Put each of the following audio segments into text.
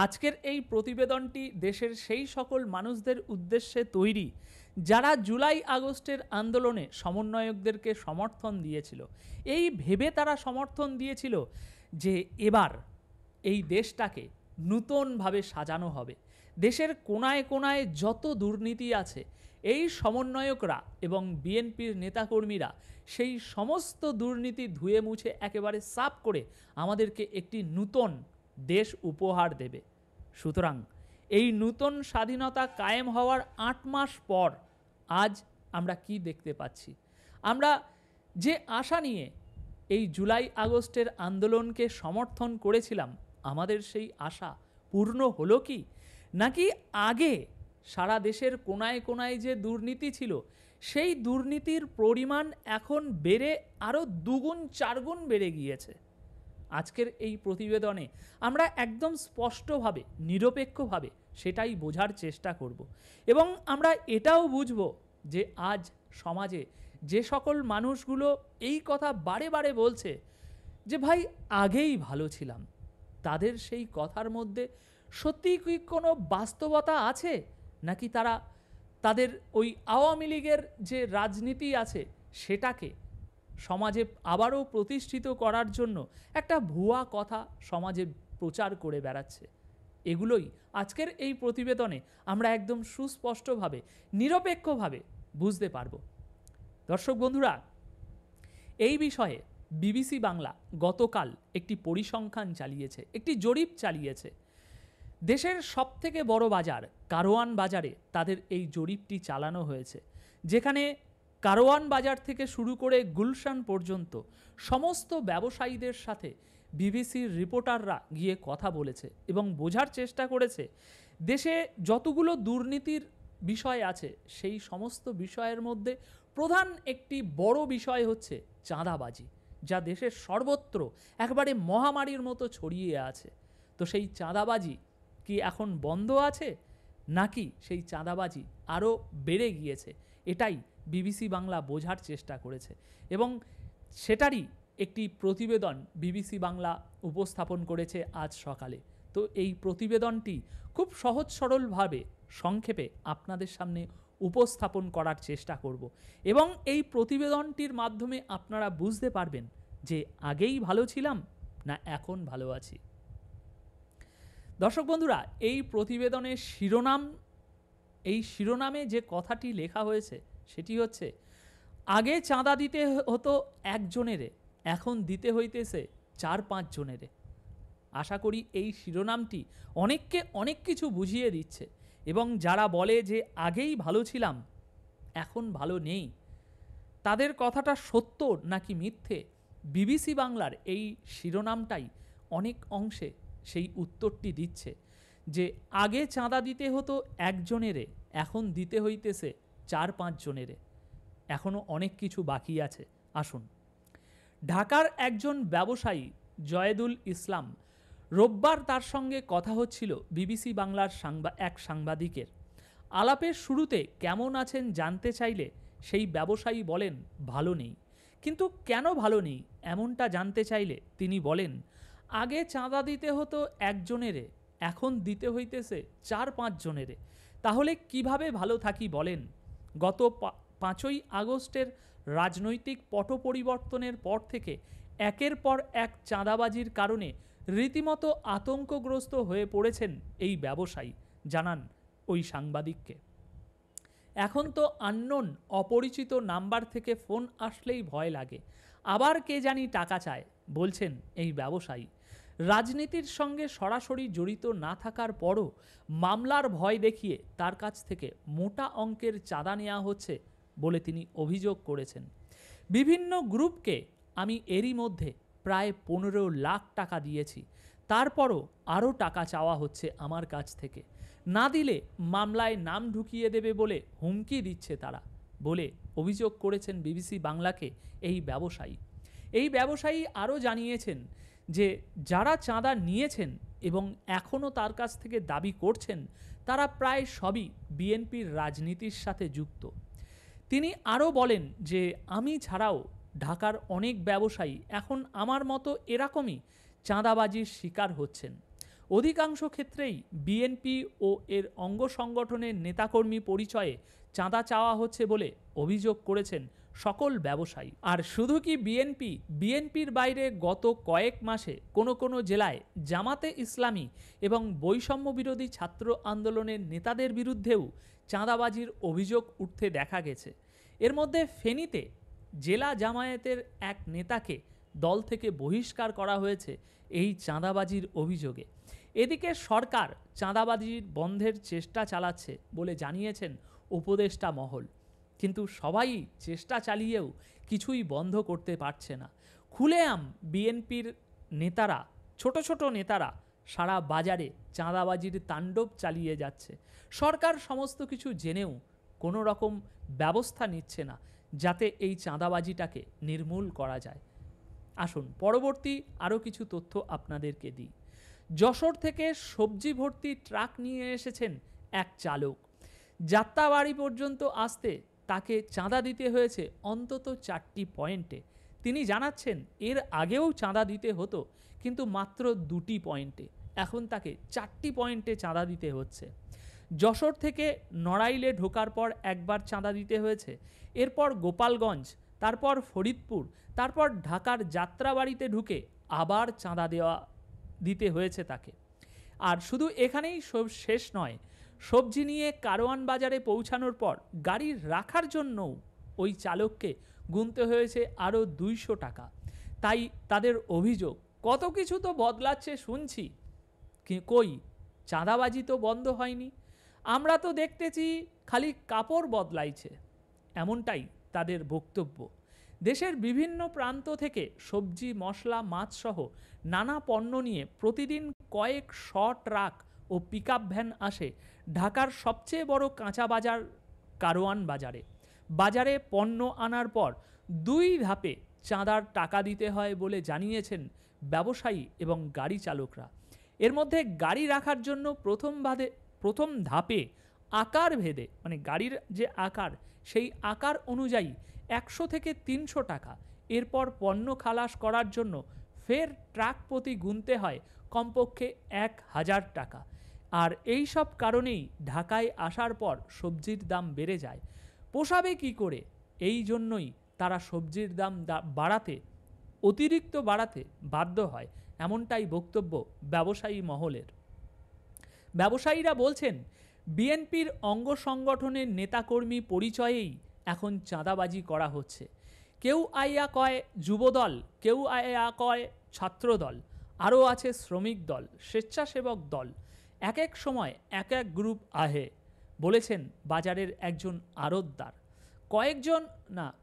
আজকের এই প্রতিবেদনটি দেশের সেই সকল মানুষদের উদ্দেশ্যে তৈরি যারা জুলাই আগস্টের আন্দোলনে সমন্বয়কদেরকে সমর্থন দিয়েছিল। এই ভেবে তারা সমর্থন দিয়েছিল যে এবার এই দেশটাকে নূতনভাবে সাজানো হবে। দেশের কোনায় কোনায় যত দুর্নীতি আছে এই সমন্বয়করা এবং বিএনপির নেতাকর্মীরা সেই সমস্ত দুর্নীতি ধুয়ে মুছে একেবারে সাফ করে আমাদেরকে একটি নূতন দেশ উপহার দেবে। সুতরাং এই নূতন স্বাধীনতা কায়েম হওয়ার ৮ মাস পর আজ আমরা কি দেখতে পাচ্ছি? আমরা যে আশা নিয়ে এই জুলাই আগস্টের আন্দোলনকে সমর্থন করেছিলাম, আমাদের সেই আশা পূর্ণ হলো কি? নাকি আগে সারা দেশের কোনায় কোনায় যে দুর্নীতি ছিল সেই দুর্নীতির পরিমাণ এখন বেড়ে আরও ২ গুণ ৪ গুণ বেড়ে গিয়েছে? আজকের এই প্রতিবেদনে আমরা একদম স্পষ্টভাবে নিরপেক্ষভাবে সেটাই বোঝার চেষ্টা করব এবং আমরা এটাও বুঝব যে আজ সমাজে যে সকল মানুষগুলো এই কথা বারে বারে বলছে যে ভাই আগেই ভালো ছিলাম, তাদের সেই কথার মধ্যে সত্যি কি কোনো বাস্তবতা আছে, নাকি তারা তাদের ওই আওয়ামী লীগের যে রাজনীতি আছে সেটাকে সমাজে আবারও প্রতিষ্ঠিত করার জন্য একটা ভুয়া কথা সমাজে প্রচার করে বেড়াচ্ছে? এগুলোই আজকের এই প্রতিবেদনে আমরা একদম সুস্পষ্টভাবে নিরপেক্ষভাবে বুঝতে পারব। দর্শক বন্ধুরা, এই বিষয়ে বিবিসি বাংলা গতকাল একটি পরিসংখ্যান চালিয়েছে, একটি জরিপ চালিয়েছে। দেশের সবথেকে বড় বাজার কারওয়ান বাজারে তাদের এই জরিপটি চালানো হয়েছে, যেখানে কারওয়ান বাজার থেকে শুরু করে গুলশান পর্যন্ত সমস্ত ব্যবসায়ীদের সাথে বিবিসির রিপোর্টাররা গিয়ে কথা বলেছে এবং বোঝার চেষ্টা করেছে দেশে যতগুলো দুর্নীতির বিষয় আছে সেই সমস্ত বিষয়ের মধ্যে প্রধান একটি বড় বিষয় হচ্ছে চাঁদাবাজি, যা দেশের সর্বত্র একবারে মহামারীর মতো ছড়িয়ে আছে। তো সেই চাঁদাবাজি কি এখন বন্ধ আছে, নাকি সেই চাঁদাবাজি আরও বেড়ে গিয়েছে? এটাই বিবিসি বাংলা বোঝার চেষ্টা করেছে এবং সেটারই একটি প্রতিবেদন বিবিসি বাংলা উপস্থাপন করেছে আজ সকালে। তো এই প্রতিবেদনটি খুব সহজ সরলভাবে সংক্ষেপে আপনাদের সামনে উপস্থাপন করার চেষ্টা করব এবং এই প্রতিবেদনটির মাধ্যমে আপনারা বুঝতে পারবেন যে আগেই ভালো ছিলাম না এখন ভালো আছি। দর্শক বন্ধুরা, এই প্রতিবেদনের শিরোনামে যে কথাটি লেখা হয়েছে সেটি হচ্ছে, আগে চাঁদা দিতে হতো একজনেরে, এখন দিতে হইতেছে ৪-৫ জনেরে। আশা করি এই শিরোনামটি অনেককে অনেক কিছু বুঝিয়ে দিচ্ছে এবং যারা বলে যে আগেই ভালো ছিলাম এখন ভালো নেই, তাদের কথাটা সত্য নাকি মিথ্যে, বিবিসি বাংলার এই শিরোনামটাই অনেক অংশে সেই উত্তরটি দিচ্ছে। যে আগে চাঁদা দিতে হতো একজনেরে, এখন দিতে হইতেছে ৪-৫ জনেরে। এখনও অনেক কিছু বাকি আছে। আসুন, ঢাকার একজন ব্যবসায়ী জয়েদুল ইসলাম, রোববার তার সঙ্গে কথা হচ্ছিল বিবিসি বাংলার এক সাংবাদিকের। আলাপের শুরুতে কেমন আছেন জানতে চাইলে সেই ব্যবসায়ী বলেন ভালো নেই। কিন্তু কেন ভালো নেই এমনটা জানতে চাইলে তিনি বলেন, আগে চাঁদা দিতে হতো একজনেরে, এখন দিতে হইতেছে ৪-৫ জনেরে। তাহলে কিভাবে ভালো থাকি বলেন? গত ৫ই আগস্টের রাজনৈতিক পট পরিবর্তনের পর থেকে একের পর এক চাঁদাবাজির কারণে রীতিমতো আতঙ্কগ্রস্ত হয়ে পড়েছেন এই ব্যবসায়ী, জানান ওই সাংবাদিককে। এখন তো আননোন অপরিচিত নাম্বার থেকে ফোন আসলেই ভয় লাগে, আবার কে জানি টাকা চায়, বলছেন এই ব্যবসায়ী। রাজনীতির সঙ্গে সরাসরি জড়িত না থাকার পরও মামলার ভয় দেখিয়ে তার কাছ থেকে মোটা অঙ্কের চাঁদা নেওয়া হচ্ছে বলে তিনি অভিযোগ করেছেন। বিভিন্ন গ্রুপকে আমি এরই মধ্যে প্রায় ১৫ লাখ টাকা দিয়েছি, তারপরও আরও টাকা চাওয়া হচ্ছে আমার কাছ থেকে, না দিলে মামলায় নাম ঢুকিয়ে দেবে বলে হুমকি দিচ্ছে তারা, বলে অভিযোগ করেছেন বিবিসি বাংলাকে এই ব্যবসায়ী। এই ব্যবসায়ী আরও জানিয়েছেন যে যারা চাঁদা নিয়েছেন এবং এখনও তার কাছ থেকে দাবি করছেন তারা প্রায় সবই বিএনপির রাজনীতির সাথে যুক্ত। তিনি আরও বলেন যে আমি ছাড়াও ঢাকার অনেক ব্যবসায়ী এখন আমার মতো এরকমই চাঁদাবাজির শিকার হচ্ছেন। অধিকাংশ ক্ষেত্রেই বিএনপি ও এর অঙ্গ সংগঠনের নেতাকর্মী পরিচয়ে চাঁদা চাওয়া হচ্ছে বলে অভিযোগ করেছেন সকল ব্যবসায়ী। আর শুধু কি বিএনপির বাইরে গত কয়েক মাসে কোনো কোনো জেলায় জামাতে ইসলামী এবং বৈষম্য বিরোধী ছাত্র আন্দোলনের নেতাদের বিরুদ্ধেও চাঁদাবাজির অভিযোগ উঠতে দেখা গেছে। এর মধ্যে ফেনীতে জেলা জামায়াতের এক নেতাকে দল থেকে বহিষ্কার করা হয়েছে এই চাঁদাবাজির অভিযোগে। এদিকে সরকার চাঁদাবাজির বন্ধের চেষ্টা চালাচ্ছে বলে জানিয়েছেন উপদেষ্টা মহল, কিন্তু সবাই চেষ্টা চালিয়েও কিছুই বন্ধ করতে পারছে না। খুলেআম বিএনপির নেতারা, ছোট ছোট নেতারা সারা বাজারে চাঁদাবাজির তাণ্ডব চালিয়ে যাচ্ছে। সরকার সমস্ত কিছু জেনেও কোনো রকম ব্যবস্থা নিচ্ছে না যাতে এই চাঁদাবাজিটাকে নির্মূল করা যায়। আসুন পরবর্তী আরও কিছু তথ্য আপনাদেরকে দিই। যশোর থেকে সবজি ভর্তি ট্রাক নিয়ে এসেছেন এক চালক। যাত্রাবাড়ি পর্যন্ত আসতে তাকে চাঁদা দিতে হয়েছে অন্তত 4টি পয়েন্টে। তিনি জানাচ্ছেন এর আগেও চাঁদা দিতে হতো, কিন্তু মাত্র 2টি পয়েন্টে। এখন তাকে 4টি পয়েন্টে চাঁদা দিতে হচ্ছে। যশোর থেকে নড়াইলে ঢোকার পর একবার চাঁদা দিতে হয়েছে, এরপর গোপালগঞ্জ, তারপর ফরিদপুর, তারপর ঢাকার যাত্রাবাড়িতে ঢুকে আবার চাঁদা দিতে হয়েছে তাকে। আর শুধু এখানেই শেষ নয়, সবজি নিয়ে কারওয়ান বাজারে পৌঁছানোর পর গাড়ি রাখার জন্যও ওই চালককে গুনতে হয়েছে আরও 200 টাকা। তাই তাদের অভিযোগ, কত কিছু তো বদলাচ্ছে শুনছি, কই চাঁদাবাজি তো বন্ধ হয়নি। আমরা তো দেখতেছি খালি কাপড় বদলাইছে, এমনটাই তাদের বক্তব্য। দেশের বিভিন্ন প্রান্ত থেকে সবজি, মশলা, মাছ সহ নানা পণ্য নিয়ে প্রতিদিন কয়েক শ ট্রাক ও পিকআপ ভ্যান আসে ঢাকার সবচেয়ে বড় কাঁচা বাজার কারওয়ান বাজারে। বাজারে পণ্য আনার পর 2 ধাপে চাঁদার টাকা দিতে হয় বলে জানিয়েছেন ব্যবসায়ী এবং গাড়ি চালকরা। এর মধ্যে গাড়ি রাখার জন্য প্রথম ধাপে আকার ভেদে, মানে গাড়ির যে আকার সেই আকার অনুযায়ী 100 থেকে 300 টাকা। এরপর পণ্য খালাস করার জন্য ফের ট্রাক প্রতি গুনতে হয় কমপক্ষে 1000 টাকা। আর এই সব কারণেই ঢাকায় আসার পর সবজির দাম বেড়ে যায়। পোষাবে কি করে? এই জন্যই তারা সবজির দাম অতিরিক্ত বাড়াতে বাধ্য হয়, এমনটাই বক্তব্য ব্যবসায়ী মহলের। ব্যবসায়ীরা বলছেন বিএনপির অঙ্গ সংগঠনের নেতাকর্মী পরিচয়েই এখন চাঁদাবাজি করা হচ্ছে। কেউ আইয়া কয় যুবদল, কেউ আইয়া কয় ছাত্রদল, আরও আছে শ্রমিক দল, স্বেচ্ছাসেবক দল, এক এক সময় এক এক গ্রুপ আহে, বলেছেন বাজারের একজন আড়তদার।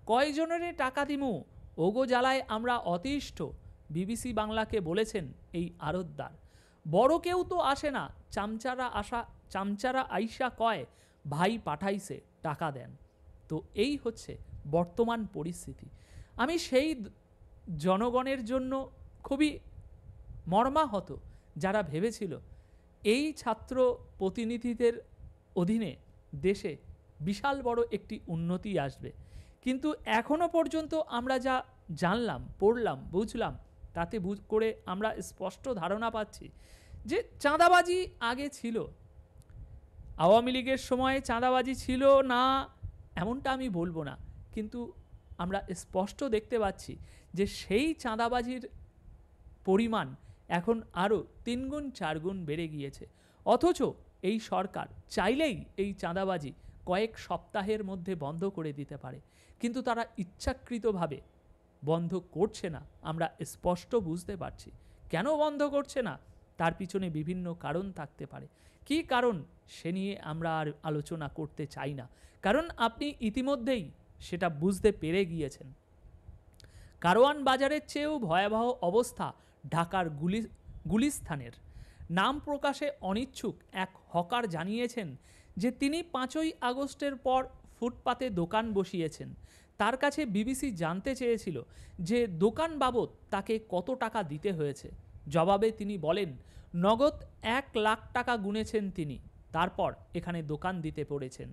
কয়েকজনেরে টাকা দিমু, ওগো জ্বালায় আমরা অতিষ্ঠ, বিবিসি বাংলাকে বলেছেন এই আড়তদার। বড় কেউ তো আসে না, চামচারা আইসা কয় ভাই পাঠাইছে, টাকা দেন। তো এই হচ্ছে বর্তমান পরিস্থিতি। আমি সেই জনগণের জন্য খুবই মর্মাহত যারা ভেবেছিল এই ছাত্র প্রতিনিধিদের অধীনে দেশে বিশাল বড় একটি উন্নতি আসবে, কিন্তু এখনো পর্যন্ত আমরা যা জানলাম, পড়লাম, বুঝলাম, তাতে করে আমরা স্পষ্ট ধারণা পাচ্ছি যে চাঁদাবাজি আগে ছিল। আওয়ামী লীগের সময় চাঁদাবাজি ছিল না এমনটা আমি বলবো না, কিন্তু আমরা স্পষ্ট দেখতে পাচ্ছি যে সেই চাঁদাবাজির পরিমাণ এখন আরও 3 গুণ 4 গুণ বেড়ে গিয়েছে। অথচ এই সরকার চাইলেই এই চাঁদাবাজি কয়েক সপ্তাহের মধ্যে বন্ধ করে দিতে পারে, কিন্তু তারা ইচ্ছাকৃতভাবে বন্ধ করছে না। আমরা স্পষ্ট বুঝতে পারছি কেন বন্ধ করছে না, তার পিছনে বিভিন্ন কারণ থাকতে পারে। কী কারণ সে নিয়ে আমরা আর আলোচনা করতে চাই না, কারণ আপনি ইতিমধ্যেই সেটা বুঝতে পেরে গিয়েছেন। কারওয়ান বাজারের চেয়েও ভয়াবহ অবস্থা ঢাকার গুলিস্তানের। নাম প্রকাশে অনিচ্ছুক এক হকার জানিয়েছেন যে তিনি 5ই আগস্টের পর ফুটপাতে দোকান বসিয়েছেন। তার কাছে বিবিসি জানতে চেয়েছিল যে দোকান বাবদ তাকে কত টাকা দিতে হয়েছে। জবাবে তিনি বলেন নগদ 1 লাখ টাকা গুনেছেন তিনি, তারপর এখানে দোকান দিতে পড়েছেন।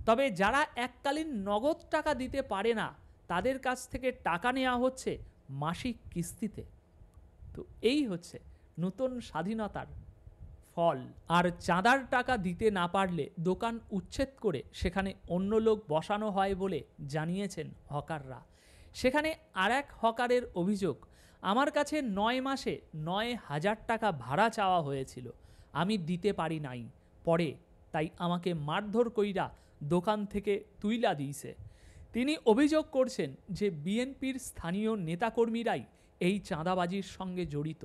তবে যারা এককালীন নগদ টাকা দিতে পারে না তাদের কাছ থেকে টাকা নেওয়া হচ্ছে মাসিক কিস্তিতে। তো এই হচ্ছে নতুন স্বাধীনতার ফল। আর চাঁদার টাকা দিতে না পারলে দোকান উচ্ছেদ করে সেখানে অন্য লোক বসানো হয় বলে জানিয়েছেন হকাররা। সেখানে আর এক হকারের অভিযোগ, আমার কাছে ৯ মাসে ৯,০০০ টাকা ভাড়া চাওয়া হয়েছিল, আমি দিতে পারি নাই, পরে তাই আমাকে মারধর কইরা দোকান থেকে তুইলা দিয়েছে। তিনি অভিযোগ করছেন যে বিএনপির স্থানীয় নেতাকর্মীরাই এই চাঁদাবাজির সঙ্গে জড়িত।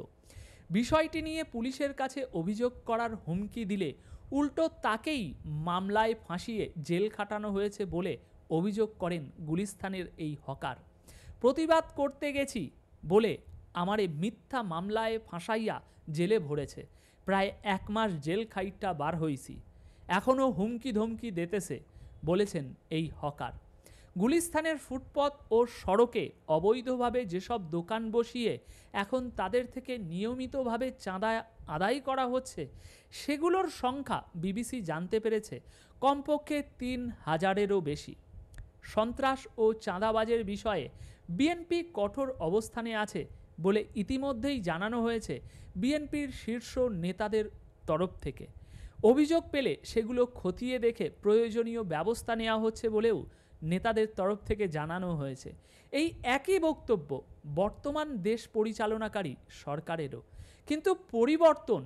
বিষয়টি নিয়ে পুলিশের কাছে অভিযোগ করার হুমকি দিলে উল্টো তাকেই মামলায় ফাঁসিয়ে জেল খাটানো হয়েছে বলে অভিযোগ করেন গুলিস্তানের এই হকার। প্রতিবাদ করতে গেছি বলে আমারে মিথ্যা মামলায় ফাঁসাইয়া জেলে ভরেছে, প্রায় ১ মাস জেল খাইটটা বার হইছি, এখনও হুমকি ধমকি দিতেছে বলেছেন এই হকার। গুলিস্তানের ফুটপথ ও সড়কে অবৈধভাবে যেসব দোকান বসিয়ে এখন তাদের থেকে নিয়মিতভাবে চাঁদা আদায় করা হচ্ছে, সেগুলোর সংখ্যা বিবিসি জানতে পেরেছে কমপক্ষে ৩,০০০-এরও বেশি। সন্ত্রাস ও চাঁদাবাজের বিষয়ে বিএনপি কঠোর অবস্থানে আছে বলে ইতিমধ্যেই জানানো হয়েছে বিএনপির শীর্ষ নেতাদের তরফ থেকে। অভিযোগ পেলে সেগুলো খতিয়ে দেখে প্রয়োজনীয় ব্যবস্থা নেওয়া হচ্ছে বলেও নেতাদের তরফ থেকে জানানো হয়েছে। এই একই বক্তব্য বর্তমান দেশ পরিচালনাকারী সরকারেরও, কিন্তু পরিবর্তন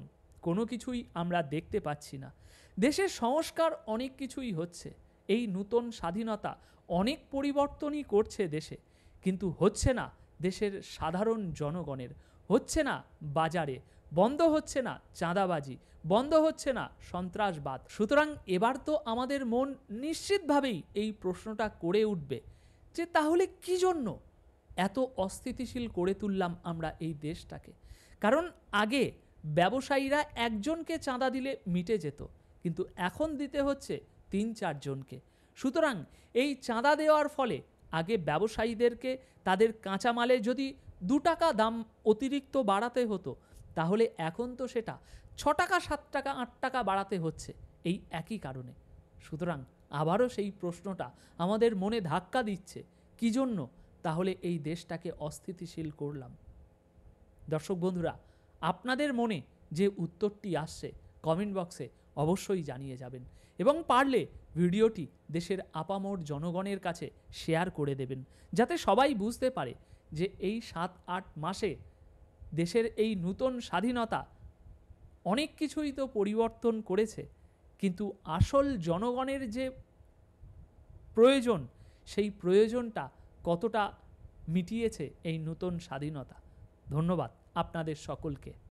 কোনো কিছুই আমরা দেখতে পাচ্ছি না। দেশের সংস্কার অনেক কিছুই হচ্ছে, এই নূতন স্বাধীনতা অনেক পরিবর্তনই করছে দেশে, কিন্তু হচ্ছে না দেশের সাধারণ জনগণের, হচ্ছে না বাজারে, বন্ধ হচ্ছে না চাঁদাবাজি, বন্ধ হচ্ছে না সন্ত্রাসবাদ। সুতরাং এবার তো আমাদের মন নিশ্চিতভাবেই এই প্রশ্নটা করে উঠবে যে তাহলে কি জন্য এত অস্থিতিশীল করে তুললাম আমরা এই দেশটাকে। কারণ আগে ব্যবসায়ীরা একজনকে চাঁদা দিলে মিটে যেত, কিন্তু এখন দিতে হচ্ছে ৩-৪ জনকে। সুতরাং এই চাঁদা দেওয়ার ফলে আগে ব্যবসায়ীদেরকে তাদের কাঁচামালে যদি ২ টাকা দাম অতিরিক্ত বাড়াতে হতো, তাহলে এখন তো সেটা ৬ টাকা, ৭ টাকা, ৮ টাকা বাড়াতে হচ্ছে এই একই কারণে। সুতরাং আবারও সেই প্রশ্নটা আমাদের মনে ধাক্কা দিচ্ছে, কি জন্য তাহলে এই দেশটাকে অস্থিতিশীল করলাম? দর্শক বন্ধুরা, আপনাদের মনে যে উত্তরটি আসছে কমেন্ট বক্সে অবশ্যই জানিয়ে যাবেন, এবং পারলে ভিডিওটি দেশের আপামর জনগণের কাছে শেয়ার করে দেবেন, যাতে সবাই বুঝতে পারে যে এই ৭-৮ মাসে দেশের এই নূতন স্বাধীনতা অনেক কিছুই তো পরিবর্তন করেছে, কিন্তু আসল জনগণের যে প্রয়োজন, সেই প্রয়োজনটা কতটা মিটিয়েছে এই নূতন স্বাধীনতা। ধন্যবাদ আপনাদের সকলকে।